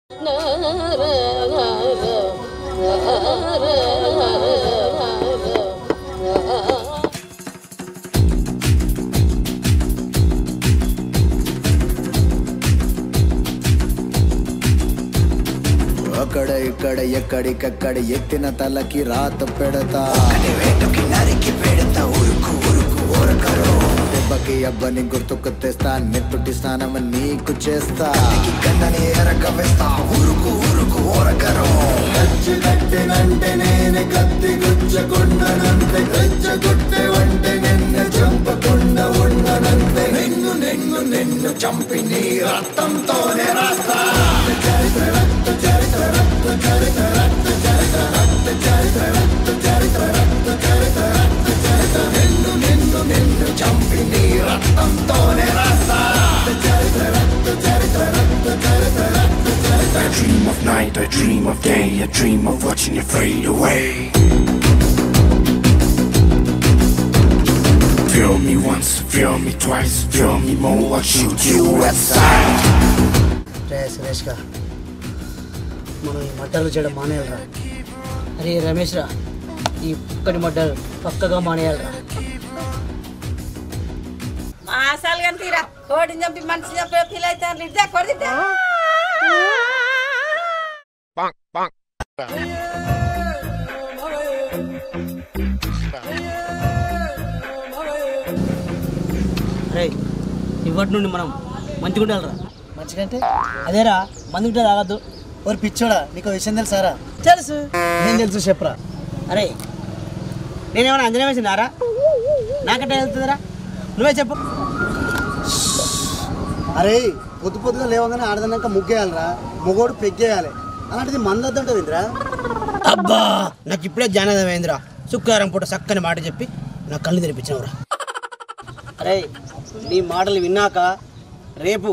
అక్కడ ఇక్కడ ఎక్కడికక్కడ ఎత్తిన తలకి రాత పెడతా వేటుకి నరికి పెడతా ఉరుకు ఉరుకు ఊరకరు దెబ్బకి అబ్బని గుర్తుకు తెస్తా నెత్తుటి స్నానం నీకు చేస్తా గందని ఎరక వేస్తా ఉరుకు ఉరుకు ఊరకరు గట్టినంటే నేను కత్తి గుచ్చకుండనంతే గచ్చగొట్టే వంటే నిన్ను చంపకుండా ఉండనంతే నిన్ను నిన్ను నిన్ను చంపి నీ రక్తంతోనే రాస్తా చరిత్ర రక్త చరిత్ర రక్త చరిత్ర రక్త చరిత్ర రక్త చరిత్ర రక్త చరిత్ర రక్త చరిత్ర రక్త చరిత్ర నిన్ను నిన్ను నిన్ను చంపి నీ రక్తంతోనే రాస్తా చరిత్ర రక్త చరిత్ర రక్త చరిత్ర రక్త చరిత్ర I dream of night, I dream of day, I dream of watching you fade away. Feel me once, feel me twice, feel me more, I'll shoot you aside. సురేష్గా మనం ఈ మడ్డలు చేయడం మానేయాలరా. అరే రమేష్ రా, ఈ ఒక్కటి మడ్డలు పక్కగా మానేయాలరా. మాసాలు కానీ తీరా కోడిని చంపి మనిషి చంపి ఫీల్ అవుతారు ఇద్దా కొడిద్దా అరే ఇవాటి నుండి మనం మంచిగా ఉండాలిరా. మంచిగంటే అదేరా మంది ఉంటే తాగద్దు. ఓరి పిచ్చోడా, నీకు విషయం తెలుసారా? తెలుసు. ఏం తెలుసు చెప్పరా. అరే నేనేమన్నా అంజనా వేసినారా? నాకంటే వెళ్తుందిరా, నువ్వే చెప్పు. అరే పొద్దు పొద్దుగా లేవగానే ఆడదన్నాక ముగ్గేయాలరా, మొగోడు పెగ్గేయాలి. అలాంటిది మందద్దంటావు ఇంద్రా. అబ్బా నాకు ఇప్పుడే జ్ఞానోదయం అయిందిరా. శుక్రవారం పూట చక్కని మాట చెప్పి నా కళ్ళు తెరిపించినవురా. అరే నీ మాటలు విన్నాక రేపు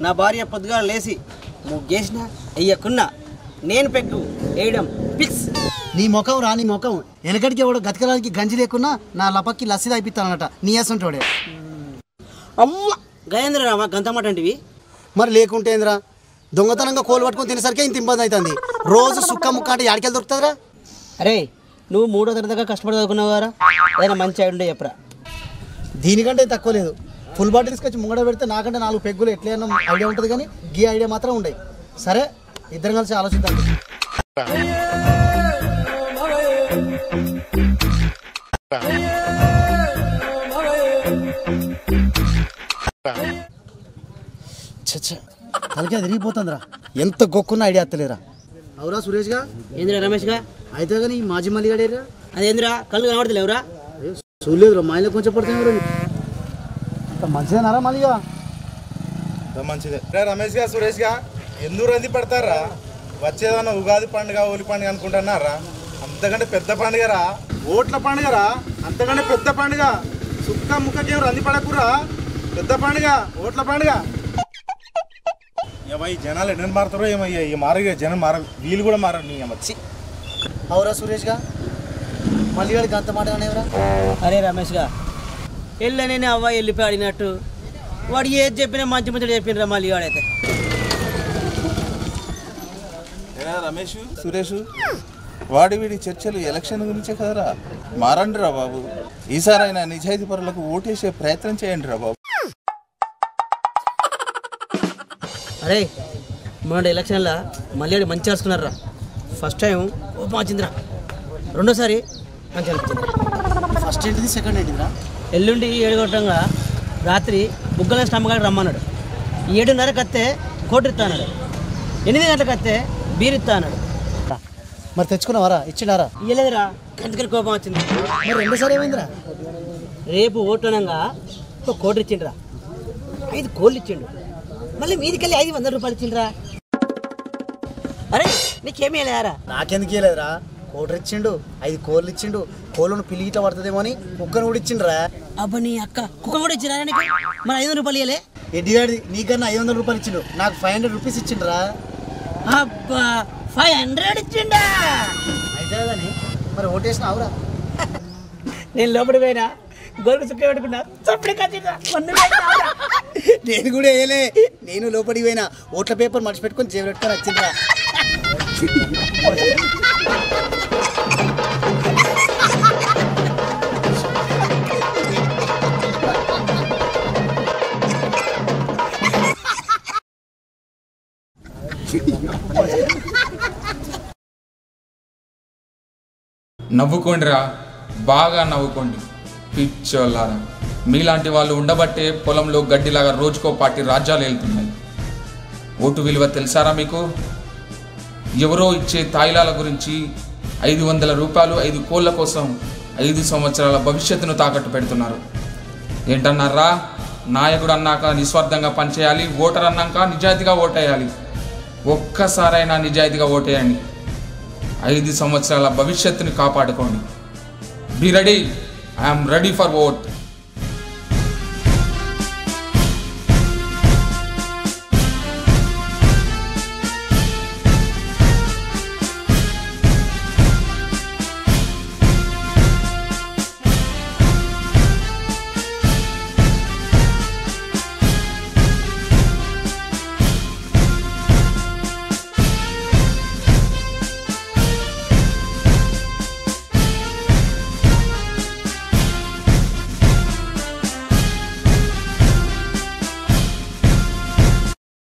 నా భార్య పొద్దుగా లేచి ముగ్గేసిన వెయ్యకున్నా నేను పెగ్గు వేయడం ఫిక్స్. నీ ముఖం రా, నీ ముఖం వెనకడికి ఎవడో గతకడానికి గంజి లేకున్నా నా లపక్కి లస్సి తాగిపిస్తానట నీ అసంటోడే. అమ్మ గయేంద్రరామా గంత మాట అంటివి. మరి లేకుంటే ఏంద్రా, దొంగతనంగా కోలు పట్టుకొని తినేసరికి ఇంత ఇబ్బంది అవుతుంది. రోజు సుక్క ముక్క అంటే యాడికెళ్ళి దొరుకుతుందిరా. అరే నువ్వు 3వ తరగతిగా కష్టపడి చదువుకున్నావు కదా, ఏదైనా మంచి ఐడియా చెప్పరా. దీనికంటే తక్కువ లేదు. ఫుల్ బాటిల్ తీసుకొచ్చి ముంగడ పెడితే నాకంటే 4 పెగ్గులు ఎట్లయినా ఐడియా ఉంటుంది, కానీ గీ ఐడియా మాత్రం ఉండవు. సరే ఇద్దరం కలిసి ఆలోచిద్దాం. తలకే తిరిగిపోతుందిరా, ఎంత గొక్కున్న ఐడియా అత్తలేరా. అవురా సురేష్గా? ఏందిరా రమేష్గా? అయితే కానీ మాజీ మల్లిగాడేరా. అదేందిరా కళ్ళు కనబడతలేవురా? చూడలేదురా, మా ఇంట్లో కొంచెం పడుతుంది. అంత మంచిదేనారా మల్లిగా? మంచిదే. రమేష్ గా సురేష్ గా ఎందుకు రంది పడతారా? వచ్చేదన్నా ఉగాది పండుగ హోలీ పండుగ అనుకుంటున్నారా? అంతకంటే పెద్ద పండుగరా, ఓట్ల పండుగరా, అంతకంటే పెద్ద పండుగ. సుక్క ముక్కకేం రంది పడకురా, పెద్ద పండుగ ఓట్ల పండుగ. ఈ జనాలు ఎన్ని మారుతారో ఏమయ్యా, ఈ మారగా జనం మార, వీళ్ళు కూడా మారరు. నీ వచ్చి అవురా సురేష్గా, మల్లిగాడికి అంత మాట అనేవరా. అరే రమేష్గా వెళ్ళని అవ్వ వెళ్ళిపోయి ఆడినట్టు వాడు ఏది చెప్పినా మంచి మంచి చెప్పినరా మళ్ళీ వాడైతే. రమేష్ సురేష్ వాడి వీడి చర్చలు ఎలక్షన్ గురించే కదరా. మారండి రా బాబు, ఈసారైనా నిజాయితీ పరులకు ఓటేసే ప్రయత్నం చేయండి రా బాబు. అరే మొన్న ఎలక్షన్లో మళ్ళీ మంచి చేసుకున్నారా. ఫస్ట్ టైం కోపం వచ్చిందిరా, రెండోసారి మంచి అనిపించింది. ఫస్ట్ ఏంటిది, సెకండ్ ఏంటిదిరా? ఎల్లుండి 7 గంటగా రాత్రి బుగ్గల స్టమ్మగాడు రమ్మన్నాడు. 7:30కి వస్తే కోటి ఇస్తా అన్నాడు. 8 గంటలకు వస్తే బీర్ ఇస్తా అన్నాడు. మరి తెచ్చుకున్నావారా? ఇచ్చినారా? ఇయ్యలేదురా, అందుకని కోపం వచ్చింది. మరి రెండోసారి ఏమైందిరా? రేపు ఓట్లనంగా ఒక కోటి ఇచ్చిండ్రా, 5 కోళ్ళు ఇచ్చిండు. మళ్ళీ మీదికెళ్ళి 500 రూపాయలు ఇచ్చిండ్రా. అరే నీకేమీ లేరా? నాకెందుకు ఇవ్వలేదురా? కోటర్ ఇచ్చిండు, 5 కోళ్ళు ఇచ్చిండు. కోళ్ళను పిల్లి ఇట్లా పడుతుందేమో అని కుక్కను కూడా ఇచ్చిండ్రా. అబ్బా నీ అక్క కుక్క కూడా ఇచ్చిరా నీకు? మరి 500 రూపాయలు ఇవ్వలే? ఎడ్డిగాడి నీకన్నా 500 రూపాయలు ఇచ్చిండు, నాకు 500 రూపీస్ ఇచ్చిండ్రా. అబ్బా 500 ఇచ్చిండా? అయితే కానీ మరి ఓటేసిన అవురా? నేను లోపలికి పోయినా గోల్కి చుక్క పెట్టుకున్నా, చప్పుడు కట్టినా నేను కూడా వేయలే, నేను లోపలికి పోయినా ఓట్ల పేపర్ మర్చిపెట్టుకొని జేబు పెట్టుకొని వచ్చిందిరా. నవ్వుకోండిరా, బాగా నవ్వుకోండి పిచ్చోళ్ళారా. మీలాంటి వాళ్ళు ఉండబట్టే పొలంలో గడ్డిలాగా రోజుకో పార్టీ రాజ్యాలు వెళ్తున్నాయి. ఓటు విలువ తెలుసారా మీకు? ఎవరో ఇచ్చే తాయిలాల గురించి 500 రూపాయలు 5 కోళ్ళ కోసం 5 సంవత్సరాల భవిష్యత్తును తాకట్టు పెడుతున్నారు. ఏంటన్నారా? నాయకుడు అన్నాక నిస్వార్థంగా పనిచేయాలి, ఓటర్ అన్నాక నిజాయితీగా ఓటేయాలి. ఒక్కసారైనా నిజాయితీగా ఓటేయండి. 5 సంవత్సరాల భవిష్యత్తుని కాపాడుకోండి. Be ready, I'm ready for vote.